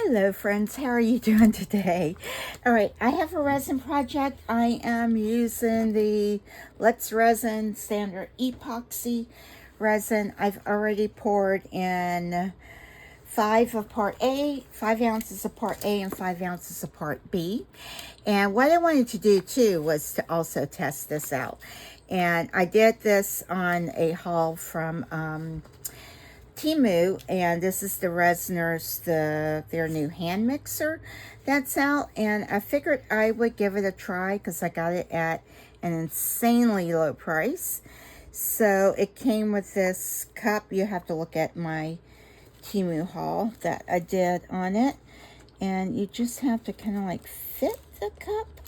Hello friends, how are you doing today? Alright, I have a resin project. I am using the Let's Resin standard epoxy resin. I've already poured in 5 of part A, 5 ounces of part A, and 5 ounces of part B. And what I wanted to do too was to also test this out. And I did this on a haul from Temu, and this is the Resiners, their new hand mixer that's out, and I figured I would give it a try because I got it at an insanely low price. So it came with this cup. You have to look at my Temu haul that I did on it, and you just have to kind of like fit the cup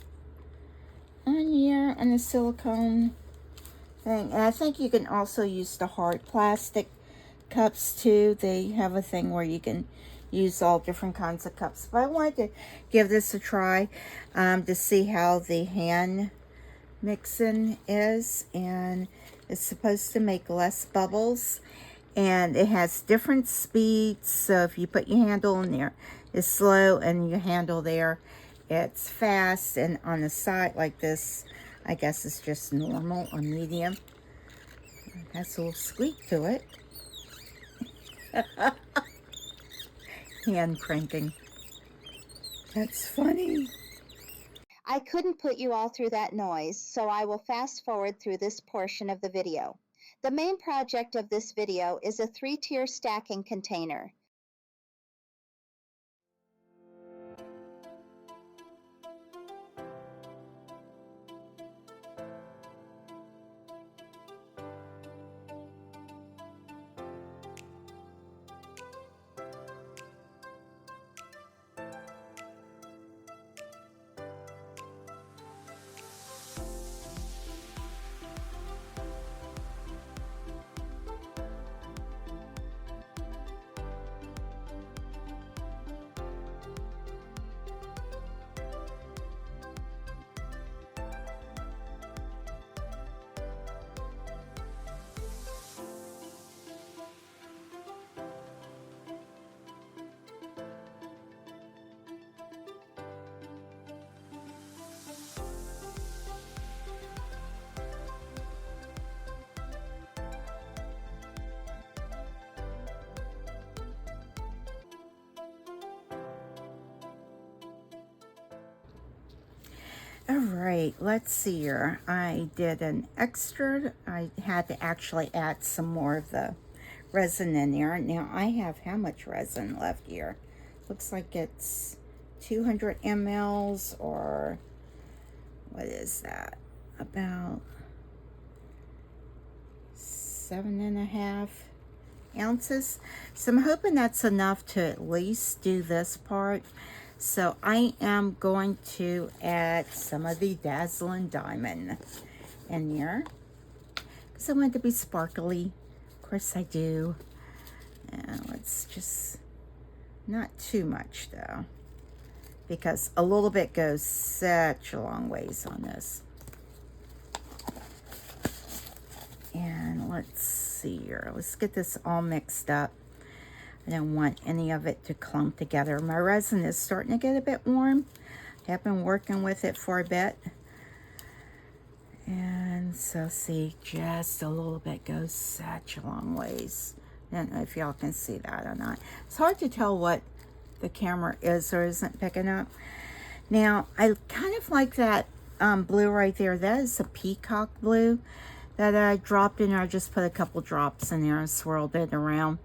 on here on the silicone thing. And I think you can also use the hard plastic cups too. They have a thing where you can use all different kinds of cups, but I wanted to give this a try to see how the hand mixing is, and it's supposed to make less bubbles, and it has different speeds. So if you put your handle in there, it's slow, and your handle there, it's fast, and on the side like this, I guess it's just normal or medium. It has a little squeak to it. Hand cranking. That's funny. I couldn't put you all through that noise, so I will fast forward through this portion of the video. The main project of this video is a 3-tier stacking container. All right, let's see here. I did an extra. I had to actually add some more of the resin in there. Now I have how much resin left here? Looks like it's 200 mLs, or what is that? About 7.5 ounces. So I'm hoping that's enough to at least do this part. So I am going to add some of the Dazzling Diamond in here because I want it to be sparkly. Of course I do. And let's just, not too much though, because a little bit goes such a long ways on this. And let's see here. Let's get this all mixed up. I don't want any of it to clump together. My resin is starting to get a bit warm. I have been working with it for a bit. And so see, just a little bit goes such a long ways. I don't know if y'all can see that or not. It's hard to tell what the camera is or isn't picking up. Now, I kind of like that blue right there. That is a peacock blue that I dropped in there. I just put a couple drops in there and swirled it around.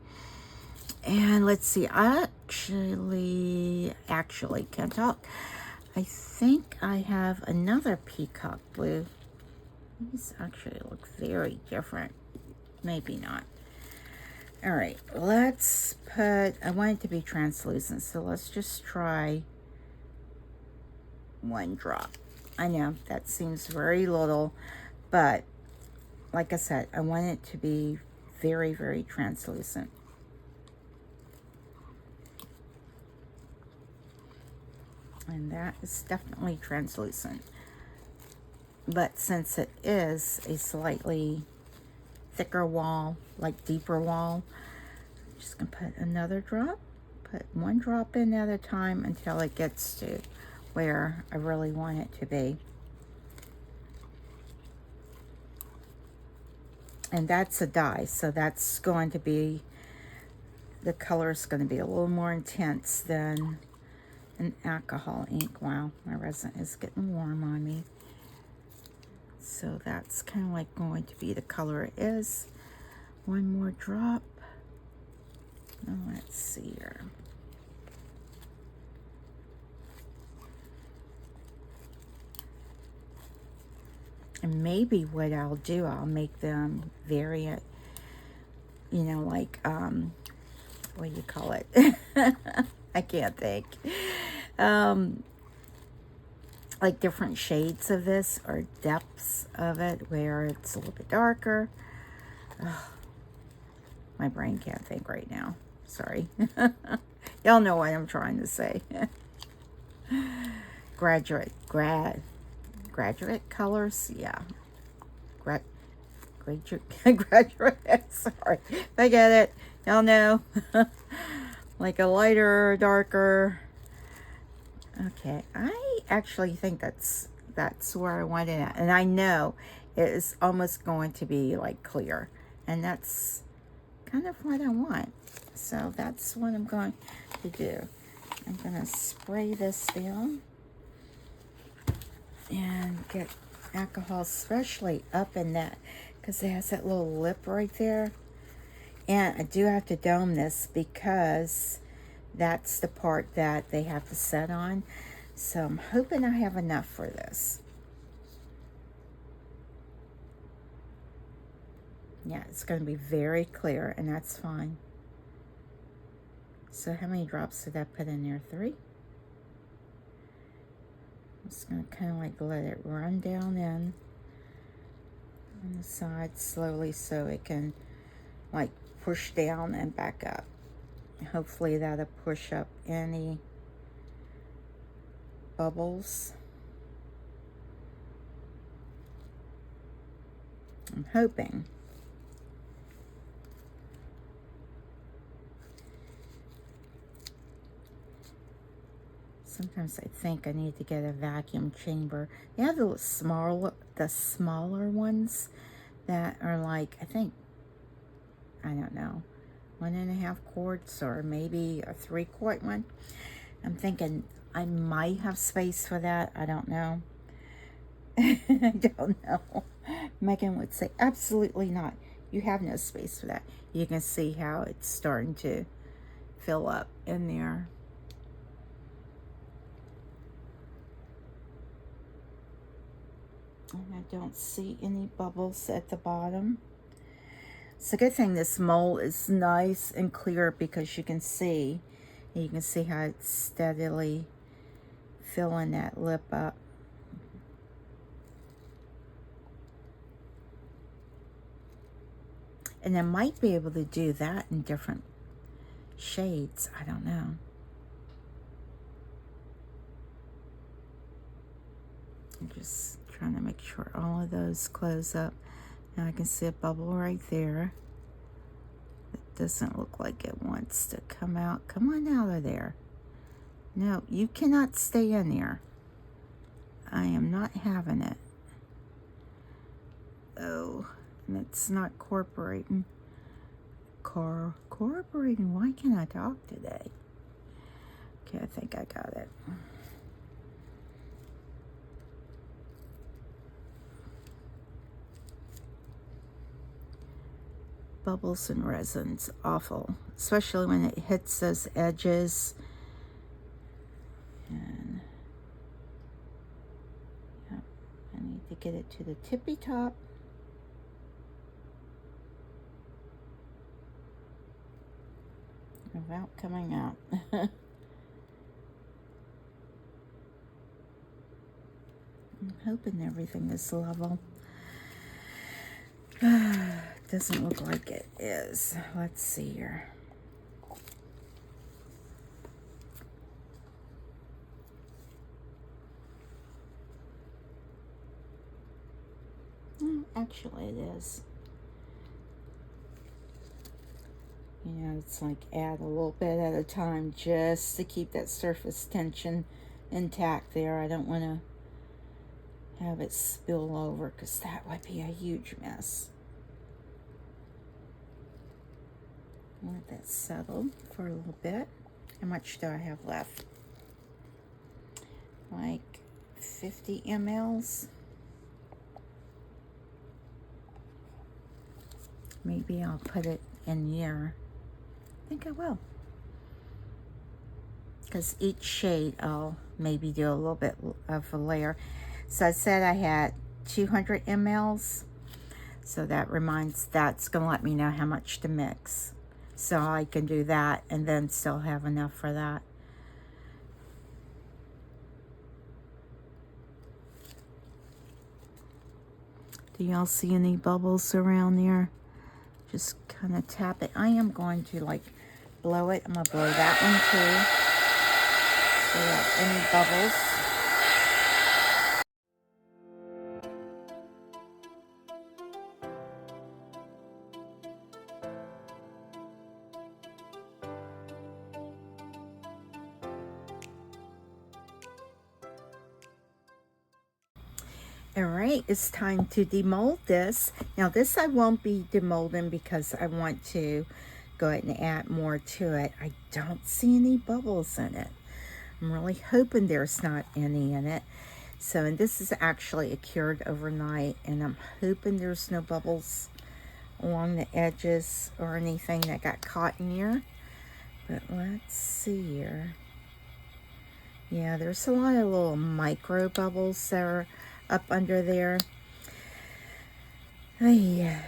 And let's see, I actually can't talk. I think I have another peacock blue. These actually look very different. Maybe not. All right, let's put, I want it to be translucent, so let's just try 1 drop. I know that seems very little, but like I said, I want it to be very, very translucent. And that is definitely translucent. But since it is a slightly thicker wall, like deeper wall, I'm just gonna put another drop, put one drop in at a time until it gets to where I really want it to be. And that's a dye, so that's going to be, the color is going to be a little more intense than an alcohol ink. Wow, my resin is getting warm on me. So that's kind of like going to be the color it is. One more drop. Now let's see here. And maybe what I'll do, I'll make them variant, you know, like, what do you call it? I can't think. Like different shades of this or depths of it where it's a little bit darker. Ugh, my brain can't think right now. Sorry. Y'all know what I'm trying to say. Graduate colors, yeah. Graduate, sorry. I get it. Y'all know. Like a lighter, darker. Okay, I actually think that's where I want it at. And I know it is almost going to be like clear. And that's kind of what I want. So that's what I'm going to do. I'm going to spray this down and get alcohol, especially up in that, because it has that little lip right there. And I do have to dome this because that's the part that they have to set on. So I'm hoping I have enough for this. Yeah, it's going to be very clear, and that's fine. So how many drops did I put in there? 3? I'm just going to kind of like let it run down in on the side slowly so it can like push down and back up. Hopefully that'll push up any bubbles. I'm hoping. Sometimes I think I need to get a vacuum chamber. They have the smaller ones that are like, I think, I don't know, 1.5 quarts or maybe a 3-quart one. I'm thinking I might have space for that. I don't know. I don't know. Megan would say, absolutely not. You have no space for that. You can see how it's starting to fill up in there. And I don't see any bubbles at the bottom. It's a good thing this mold is nice and clear because you can see how it's steadily filling that lip up. And I might be able to do that in different shades. I don't know. I'm just trying to make sure all of those close up. Now I can see a bubble right there. It doesn't look like it wants to come out. Come on out of there. No, you cannot stay in there. I am not having it. Oh, and it's not cooperating. Cooperating? Why can't I talk today? Okay, I think I got it. Bubbles and resin's awful, especially when it hits those edges. And yep, I need to get it to the tippy top. Without coming out. I'm hoping everything is level. Doesn't look like it is. Let's see here. Actually, it is. You Yeah, it's like add a little bit at a time just to keep that surface tension intact there. I don't want to have it spill over because that would be a huge mess. Let that settle for a little bit. How much do I have left? Like 50 mLs. Maybe I'll put it in here. I think I will. Because each shade I'll maybe do a little bit of a layer. So I said I had 200 mLs. So that's going to let me know how much to mix. So I can do that and then still have enough for that. Do y'all see any bubbles around there? Just kind of tap it. I am going to like blow it. I'm going to blow that one too. Without any bubbles. All right, it's time to demold this. Now this I won't be demolding because I want to go ahead and add more to it. I don't see any bubbles in it. I'm really hoping there's not any in it. So, and this is actually cured overnight, and I'm hoping there's no bubbles along the edges or anything that got caught in here. But let's see here. Yeah, there's a lot of little micro bubbles that are up under there. Oh, yeah.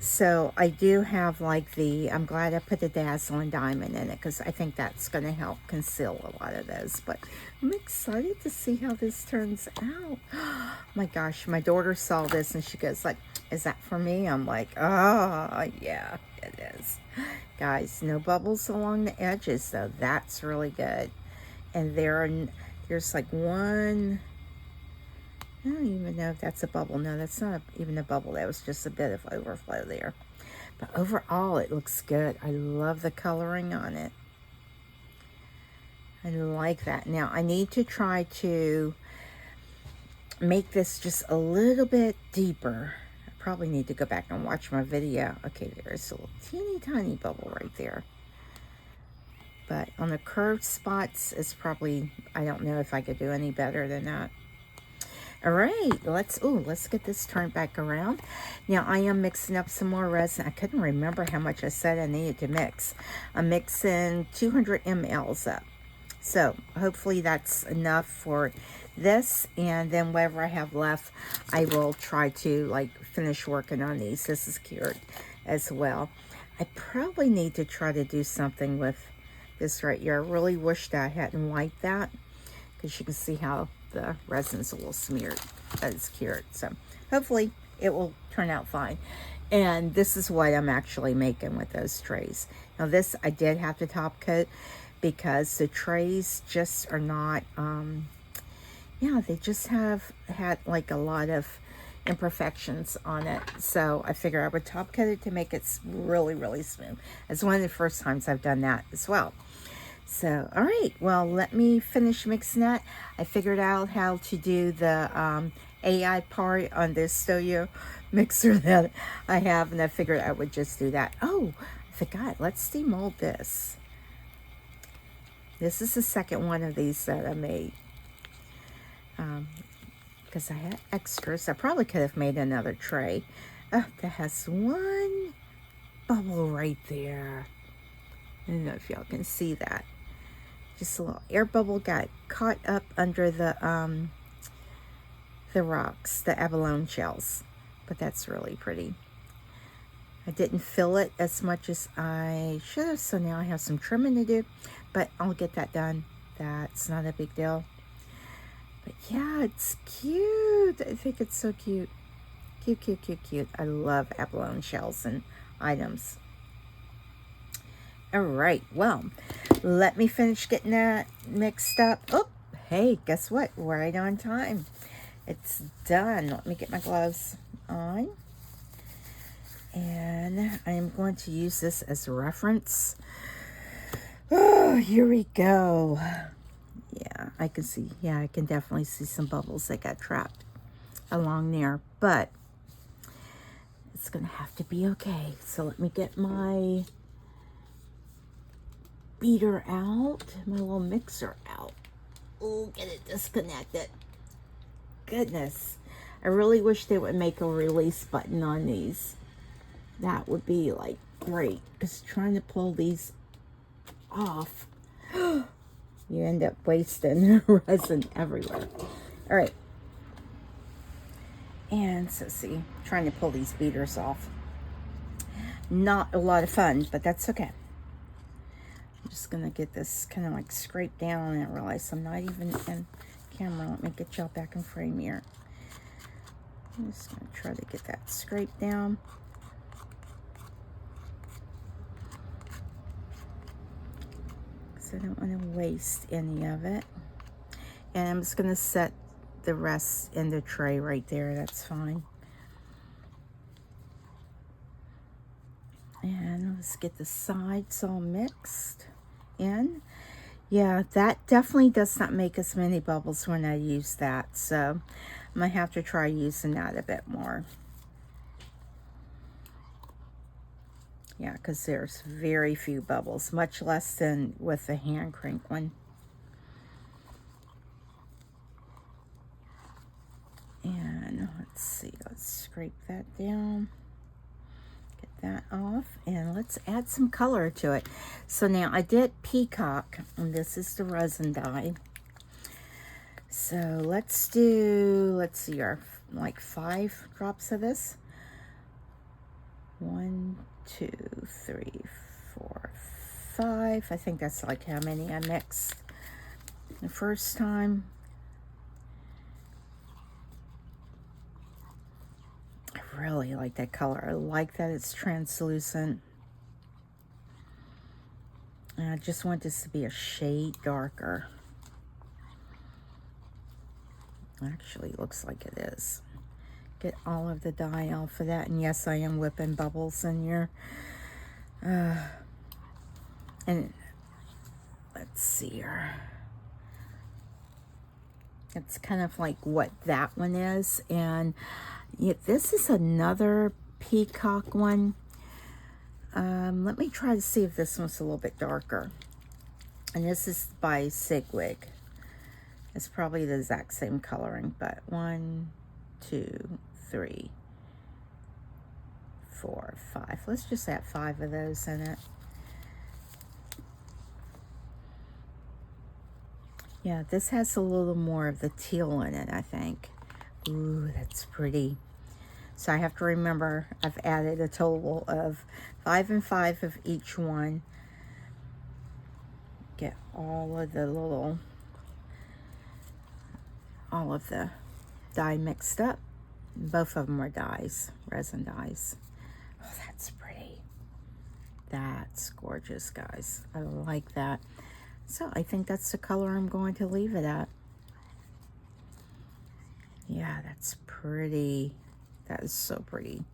So I do have like I'm glad I put the dazzling diamond in it because I think that's going to help conceal a lot of those. But I'm excited to see how this turns out. Oh my gosh, my daughter saw this and she goes like, is that for me? I'm like, oh yeah, it is. Guys, no bubbles along the edges though. That's really good. And there's like one, I don't even know if that's a bubble. No, that's not even a bubble. That was just a bit of overflow there. But overall, it looks good. I love the coloring on it. I like that. Now, I need to try to make this just a little bit deeper. I probably need to go back and watch my video. Okay, there's a little teeny tiny bubble right there. But on the curved spots, it's probably, I don't know if I could do any better than that. All right, let's get this turned back around. Now I am mixing up some more resin. I couldn't remember how much I said I needed to mix. I'm mixing 200 mLs up. So hopefully that's enough for this, and then whatever I have left, I will try to like finish working on these. This is cured as well. I probably need to try to do something with this right here. I really wish that I hadn't wiped that because you can see how the resin's a little smeared, but it's cured. So hopefully it will turn out fine. And this is what I'm actually making with those trays. Now this I did have to top coat because the trays just are not, yeah, they just have had like a lot of imperfections on it. So I figured I would top coat it to make it really, really smooth. It's one of the first times I've done that as well. So, all right, well, let me finish mixing that. I figured out how to do the AI part on this Studio mixer that I have, and I figured I would just do that. Oh, I forgot. Let's demold this. This is the second one of these that I made. Because I had extras. I probably could have made another tray. Oh, that has one bubble right there. I don't know if y'all can see that. Just a little air bubble got caught up under the rocks, the abalone shells. But that's really pretty. I didn't fill it as much as I should have, so now I have some trimming to do. But I'll get that done. That's not a big deal. But yeah, it's cute. I think it's so cute. Cute, cute, cute, cute. I love abalone shells and items. All right, well, let me finish getting that mixed up. Oh, hey, guess what? Right on time. It's done. Let me get my gloves on. And I am going to use this as a reference. Oh, here we go. Yeah, I can see. Yeah, I can definitely see some bubbles that got trapped along there. But it's going to have to be okay. So let me get my beater out, my little mixer out. Oh, get it disconnected. Goodness. I really wish they would make a release button on these. That would be like great, because trying to pull these off, you end up wasting resin everywhere. All right. And so see, trying to pull these beaters off. Not a lot of fun, but that's okay. I'm just gonna get this kind of like scraped down, and I realize I'm not even in camera. Let me get y'all back in frame here. I'm just gonna try to get that scraped down. I don't want to waste any of it. And I'm just going to set the rest in the tray right there. That's fine. And let's get the sides all mixed in. Yeah, that definitely does not make as many bubbles when I use that. So I might have to try using that a bit more. Yeah, because there's very few bubbles, much less than with the hand crank one. And let's see, let's scrape that down, get that off, and let's add some color to it. So now I did peacock, and this is the resin dye. So let's see, our like 5 drops of this. 1, 2, 3, 4, 5. I think that's like how many I mixed the first time. I really like that color. I like that it's translucent. And I just want this to be a shade darker. Actually, looks like it is. Get all of the dye off of that. And yes, I am whipping bubbles in here. And let's see here. It's kind of like what that one is. And yeah, this is another peacock one. Let me try to see if this one's a little bit darker. And this is by Sigwig. It's probably the exact same coloring, but 1, 2, 3, 4, 5. Let's just add 5 of those in it. Yeah, this has a little more of the teal in it, I think. Ooh, that's pretty. So I have to remember I've added a total of 5 and 5 of each one. Get all of the dye mixed up. Both of them are dyes, resin dyes. Oh, that's pretty. That's gorgeous, guys. I like that. So I think that's the color I'm going to leave it at. Yeah, that's pretty. That is so pretty.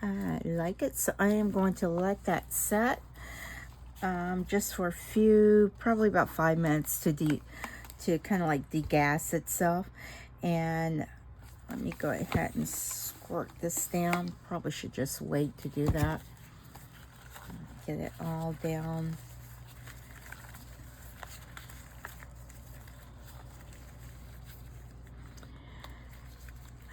I like it. So I am going to let that set just for a few, probably about 5 minutes to kind of like degas itself. And let me go ahead and squirt this down. Probably should just wait to do that. Get it all down.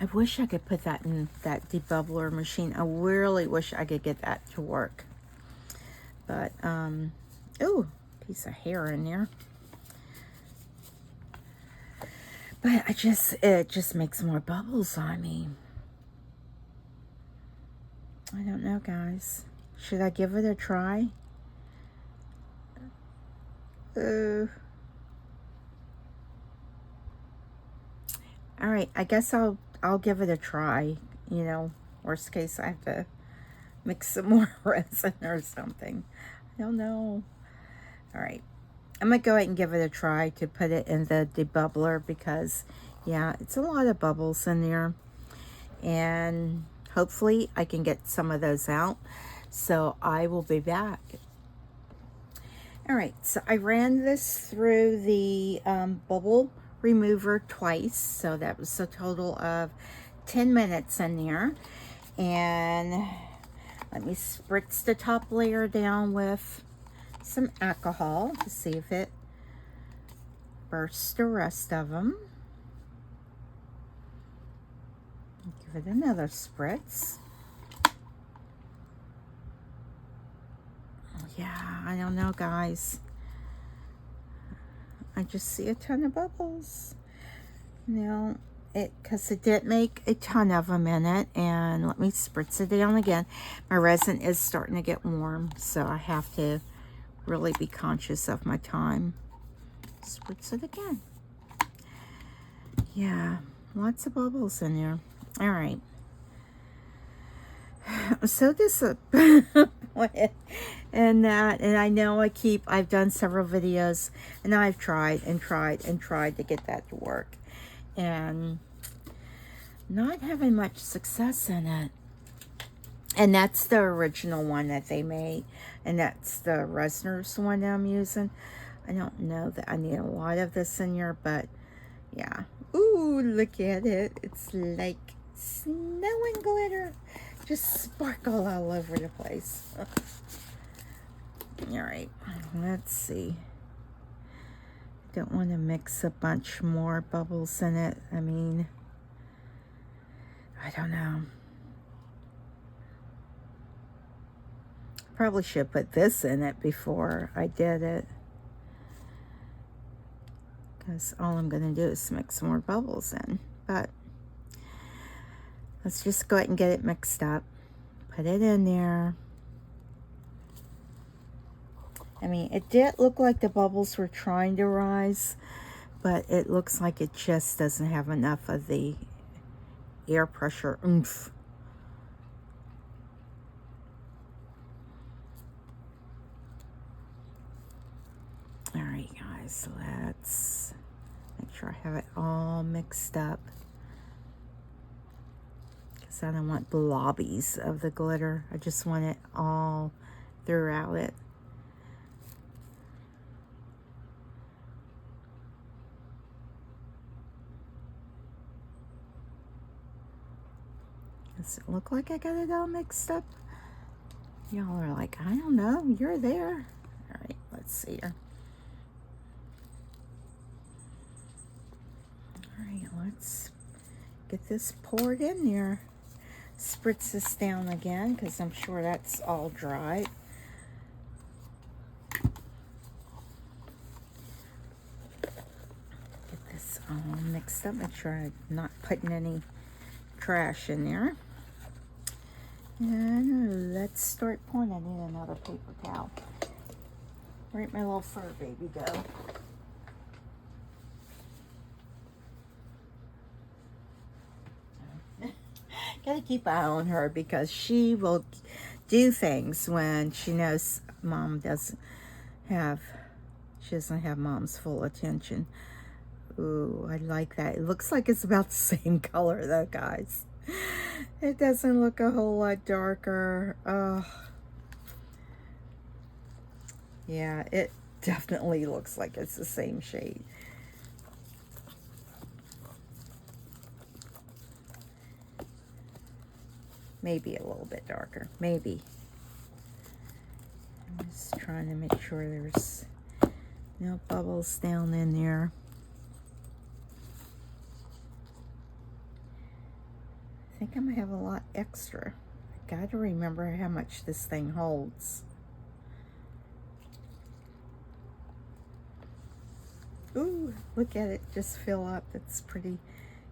I wish I could put that in that debubbler machine. I really wish I could get that to work. But, ooh, piece of hair in there. But it just makes more bubbles on me. I don't know, guys. Should I give it a try? All right, I guess I'll give it a try. You know, worst case, I have to mix some more resin or something. I don't know. All right, I'm gonna go ahead and give it a try to put it in the debubbler because, yeah, it's a lot of bubbles in there. and hopefully I can get some of those out. So I will be back. All right, so I ran this through the bubble remover twice, so that was a total of 10 minutes in there. And let me spritz the top layer down with some alcohol to see if it bursts the rest of them. Give it another spritz. Yeah, I don't know, guys. I just see a ton of bubbles. Now, because it did make a ton of them in it, and let me spritz it down again. My resin is starting to get warm, so I have to really be conscious of my time. Spritz it again. Yeah, lots of bubbles in there. All right. I'm so disappointed in that, and I know I've done several videos, and I've tried and tried and tried to get that to work, and not having much success in it. And that's the original one that they made, and that's the Resner's one that I'm using. I don't know that I need a lot of this in here, but yeah. Ooh, look at it. It's like snow and glitter. Just sparkle all over the place. All right, let's see. Don't want to mix a bunch more bubbles in it. I mean, I don't know. Probably should put this in it before I did it, because all I'm going to do is mix more bubbles in. But let's just go ahead and get it mixed up. Put it in there. I mean, it did look like the bubbles were trying to rise, but it looks like it just doesn't have enough of the air pressure oomph. All right, guys, let's make sure I have it all mixed up, because I don't want blobbies of the glitter. I just want it all throughout it. Does it look like I got it all mixed up? Y'all are like, I don't know, you're there. All right, let's see here. All right, let's get this poured in there. Spritz this down again, because I'm sure that's all dry. Get this all mixed up. Make sure I'm not putting any trash in there. And let's start pouring. I need another paper towel. Where'd my little fur baby go? Gotta keep an eye on her, because she will do things when she knows mom doesn't have, she doesn't have mom's full attention. Ooh, I like that. It looks like it's about the same color though, guys. It doesn't look a whole lot darker. Oh, yeah, it definitely looks like it's the same shade. Maybe a little bit darker, maybe. I'm just trying to make sure there's no bubbles down in there. I think I'm gonna have a lot extra. I gotta remember how much this thing holds. Ooh, look at it just fill up. It's pretty.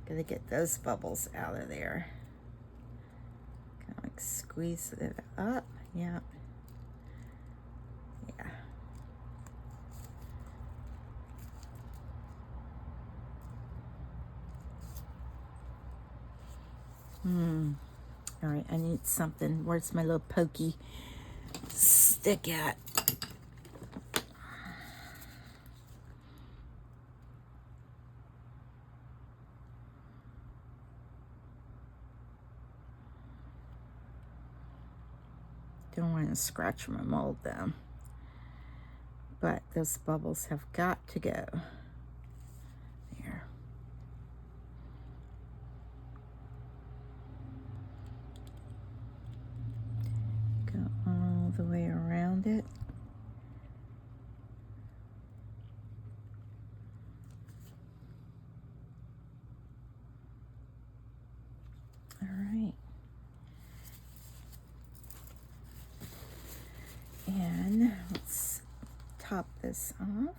Gotta get those bubbles out of there. Kind of like squeeze it up. Yeah. Yeah. All right, I need something. Where's my little pokey stick at? Don't want to scratch my mold though. But those bubbles have got to go. There. Go all the way around it. All right. And let's top this off.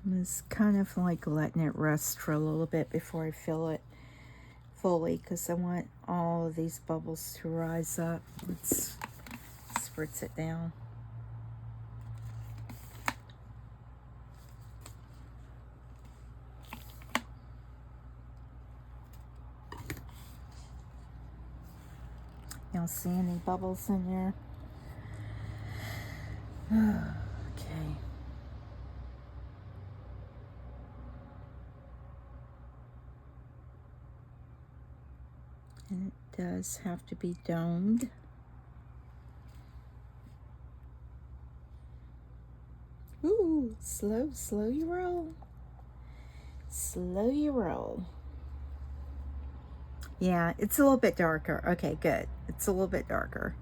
I'm just kind of like letting it rest for a little bit before I fill it fully, because I want all of these bubbles to rise up. Let's spritz it down. Y'all see any bubbles in there? Okay. And it does have to be domed. Ooh, slow you roll. Slow you roll. Yeah, it's a little bit darker. Okay, good. It's a little bit darker.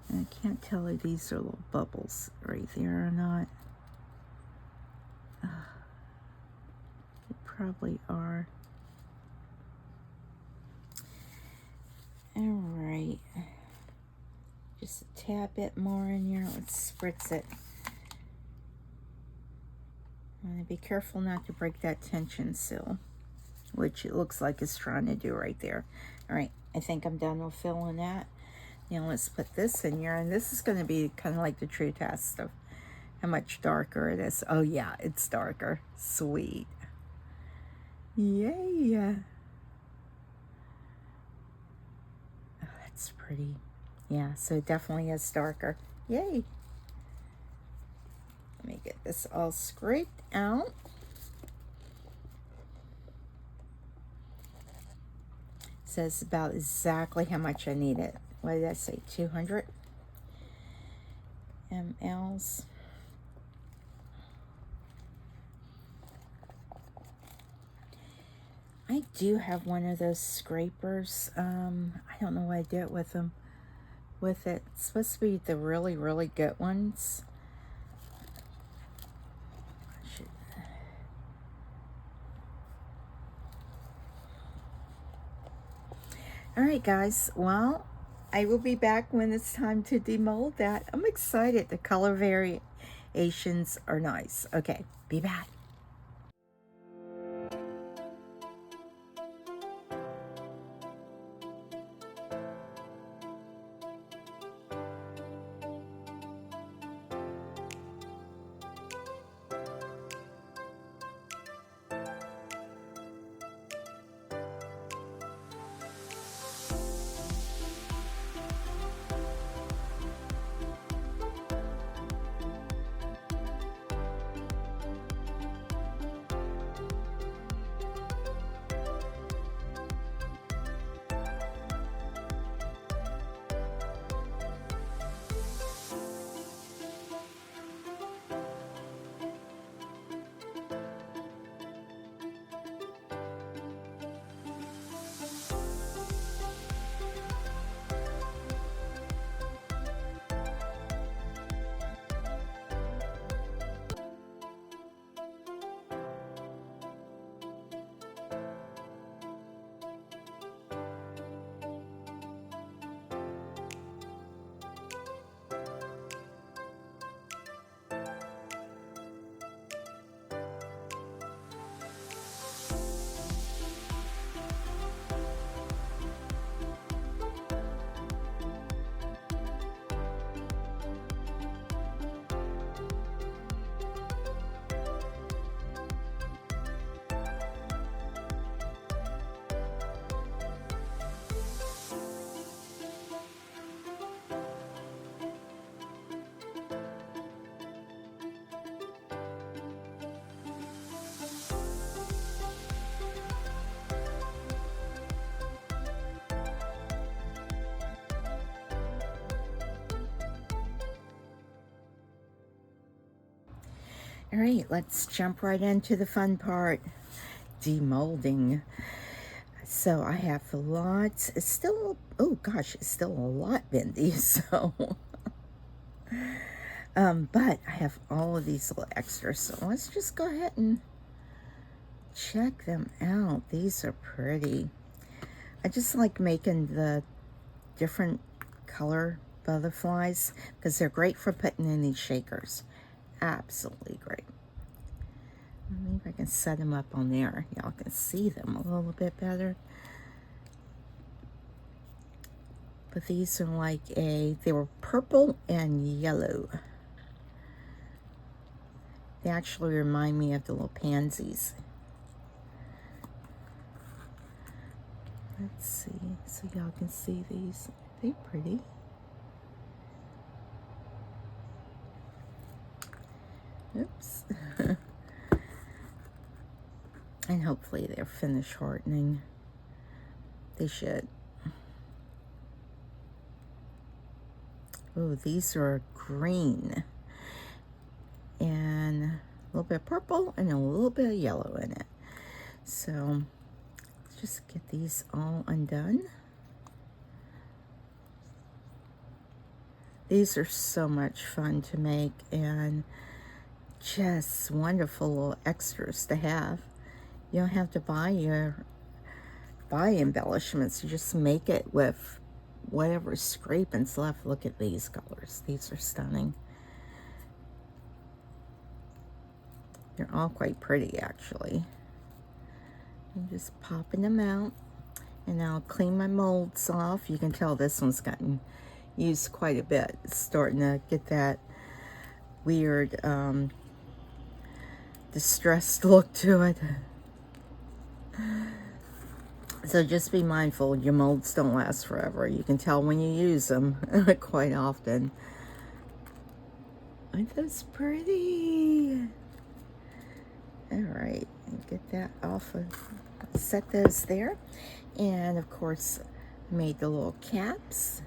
And I can't tell if these are little bubbles right there or not. They probably are. All right. Just a tad bit more in here. Let's spritz it. I'm going to be careful not to break that tension seal, which it looks like it's trying to do right there. All right, I think I'm done with filling that. Now let's put this in here, and this is going to be kind of like the true test of how much darker it is. Oh yeah, it's darker. Sweet. Yay. Oh, that's pretty. Yeah, so it definitely is darker. Yay. Let me get this all scraped out. Says about exactly how much I need it. What did I say? 200 mLs. I do have one of those scrapers. I don't know what I did with them. With it, it's supposed to be the really, really good ones. All right, guys. Well, I will be back when it's time to demold that. I'm excited. The color variations are nice. Okay, be back. All right, let's jump right into the fun part, demolding. So I have lots. It's still, oh gosh, it's still a lot bendy. So, but I have all of these little extras. So let's just go ahead and check them out. These are pretty. I just like making the different color butterflies because they're great for putting in these shakers. Absolutely great. Maybe I can set them up on there. Y'all can see them a little bit better. But these are like they were purple and yellow. They actually remind me of the little pansies. Let's see, so y'all can see these. They're pretty. Oops. And hopefully they're finish hardening. They should. Oh, these are green. And a little bit of purple and a little bit of yellow in it. So let's just get these all undone. These are so much fun to make and just wonderful little extras to have. You don't have to buy embellishments. You just make it with whatever scraping's left. Look at these colors. These are stunning. They're all quite pretty, actually. I'm just popping them out. And I'll clean my molds off. You can tell this one's gotten used quite a bit. It's starting to get that weird distressed look to it. So just be mindful, your molds don't last forever. You can tell when you use them quite often. Aren't those pretty? All right, get that off of, set those there. And of course, I made the little caps.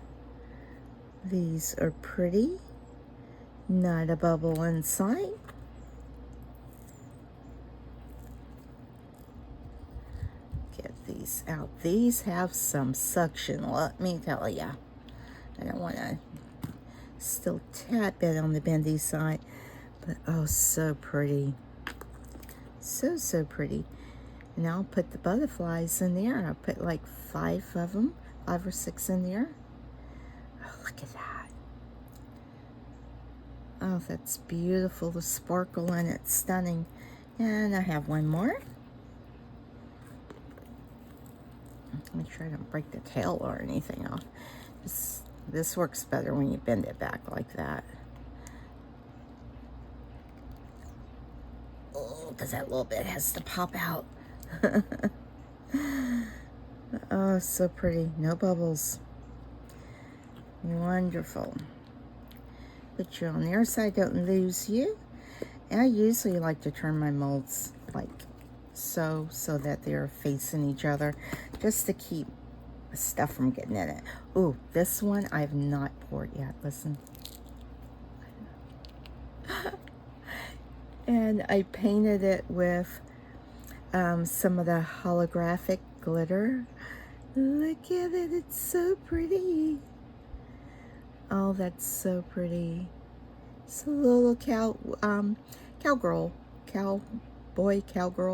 These are pretty. Not a bubble inside. Get these out. These have some suction, let me tell ya. I don't want to, still tap it on the bendy side, but oh, so pretty. So pretty. And I'll put the butterflies in there. I'll put like 5 of them, 5 or 6 in there. Oh, look at that. Oh, that's beautiful. The sparkle in it, stunning. And I have one more. Make sure I don't break the tail or anything off. This works better when you bend it back like that. Oh, because that little bit has to pop out. Oh, so pretty. No bubbles. Wonderful. Put you on there so I don't lose you. And I usually like to turn my molds like so that they're facing each other, just to keep stuff from getting in it. Ooh, this one I've not poured yet. Listen. And I painted it with some of the holographic glitter. Look at it, it's so pretty. Oh, that's so pretty. It's a little cowgirl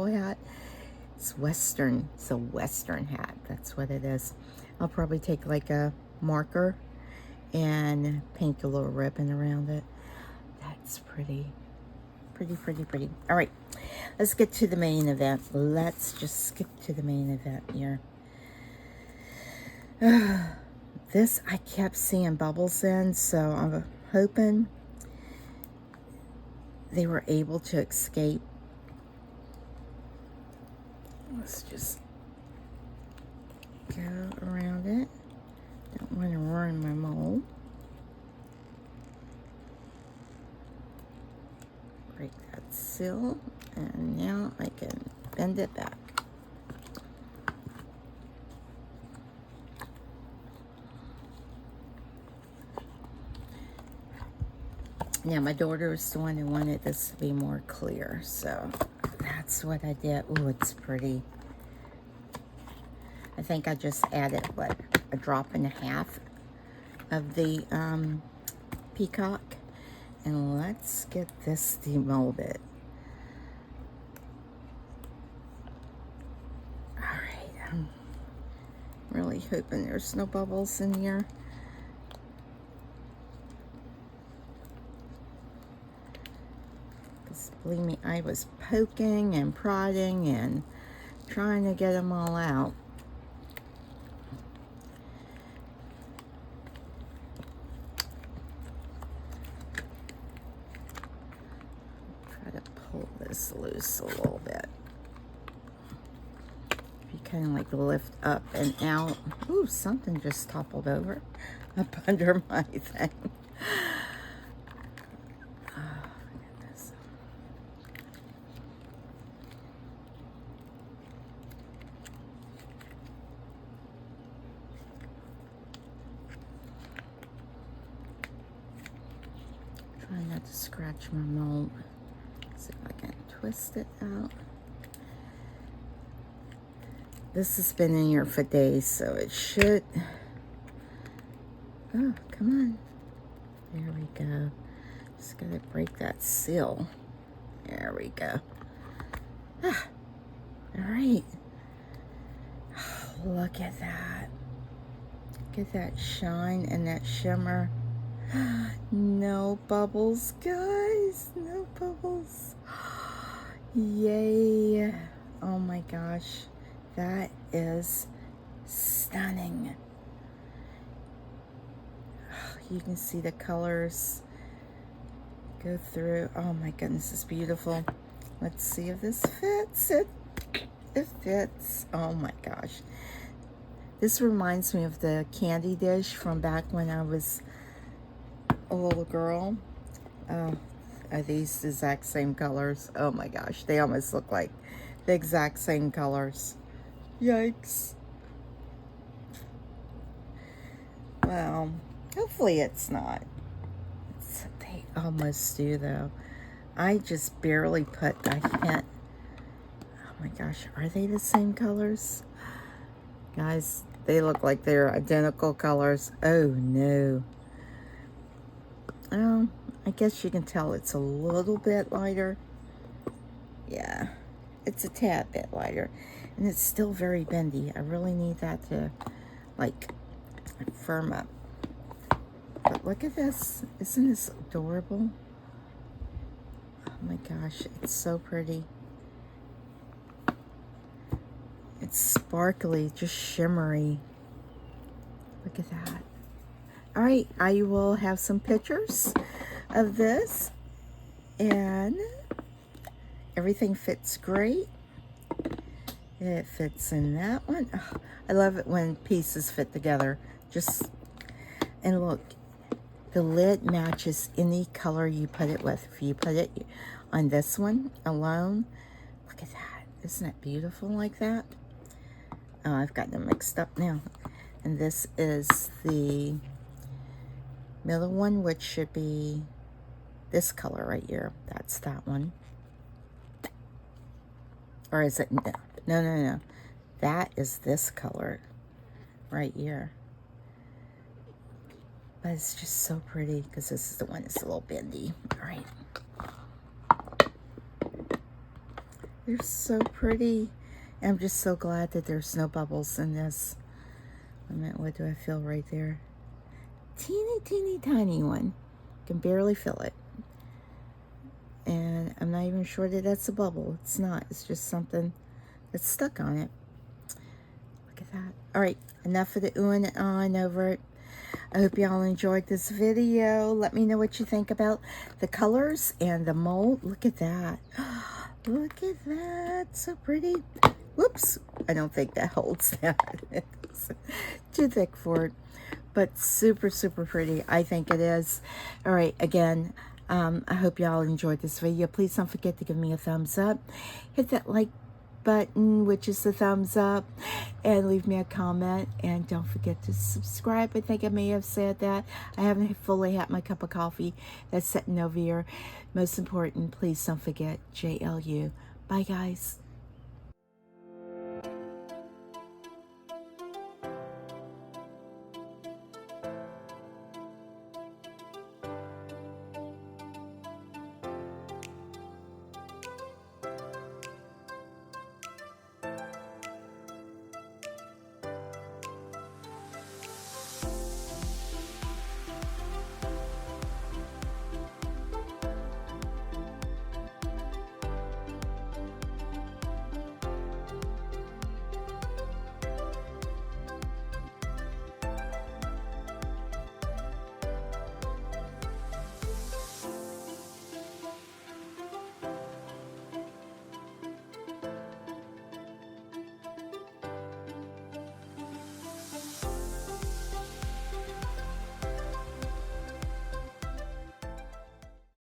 hat. It's Western. It's a Western hat. That's what it is. I'll probably take like a marker and paint a little ribbon around it. That's pretty. Pretty. All right, let's get to the main event. Let's just skip to the main event here. This I kept seeing bubbles in, so I'm hoping they were able to escape. Let's just go around it. Don't want to ruin my mold. Break that seal, and now I can bend it back. Now, my daughter was the one who wanted this to be more clear, so that's what I did. Oh, it's pretty. I think I just added, what, a drop and a half of the peacock. And let's get this demolded. All right, I'm really hoping there's no bubbles in here. Because believe me, I was poking and prodding and trying to get them all out. Pull this loose a little bit. You kind of like lift up and out. Ooh, something just toppled over up under my thing. Oh, goodness. Try not to scratch my mold. See if I can twist it out. This has been in here for days, so it should. Oh, come on. There we go. Just gotta break that seal. There we go. Ah, all right. Look at that. Look at that shine and that shimmer. No bubbles, guys. No bubbles. Yay. Oh my gosh. That is stunning. You can see the colors go through. Oh my goodness, it's beautiful. Let's see if this fits. It fits. Oh my gosh. This reminds me of the candy dish from back when I was a little girl. Are these the exact same colors? Oh my gosh, they almost look like the exact same colors. Yikes. Well, hopefully it's not. They almost do though. I just barely put a hint. Oh my gosh, are they the same colors? Guys, they look like they're identical colors. Oh no. Oh, I guess you can tell it's a little bit lighter. Yeah, it's a tad bit lighter. And it's still very bendy. I really need that to, like, firm up. But look at this. Isn't this adorable? Oh my gosh, it's so pretty. It's sparkly, just shimmery. Look at that. All right, I will have some pictures of this, and everything fits great. It fits in that one. Oh, I love it when pieces fit together. And look, the lid matches any color you put it with. If you put it on this one alone, look at that. Isn't it beautiful like that? Oh, I've got them mixed up now. And this is the middle one, which should be this color right here. That's that one. Or is it? No. That is this color right here. But it's just so pretty because this is the one that's a little bendy. All right. They're so pretty. And I'm just so glad that there's no bubbles in this. I mean, what do I feel right there? Teeny, teeny, tiny one. Can barely feel it. And I'm not even sure that that's a bubble. It's not. It's just something that's stuck on it. Look at that. All right, enough of the ooh and ahhing over it. I hope y'all enjoyed this video. Let me know what you think about the colors and the mold. Look at that. Look at that. So pretty. Whoops. I don't think that holds that. It's too thick for it. But super, super pretty. I think it is. All right, again, I hope y'all enjoyed this video. Please don't forget to give me a thumbs up. Hit that like button, which is the thumbs up, and leave me a comment. And don't forget to subscribe. I think I may have said that. I haven't fully had my cup of coffee that's sitting over here. Most important, please don't forget JLU. Bye, guys.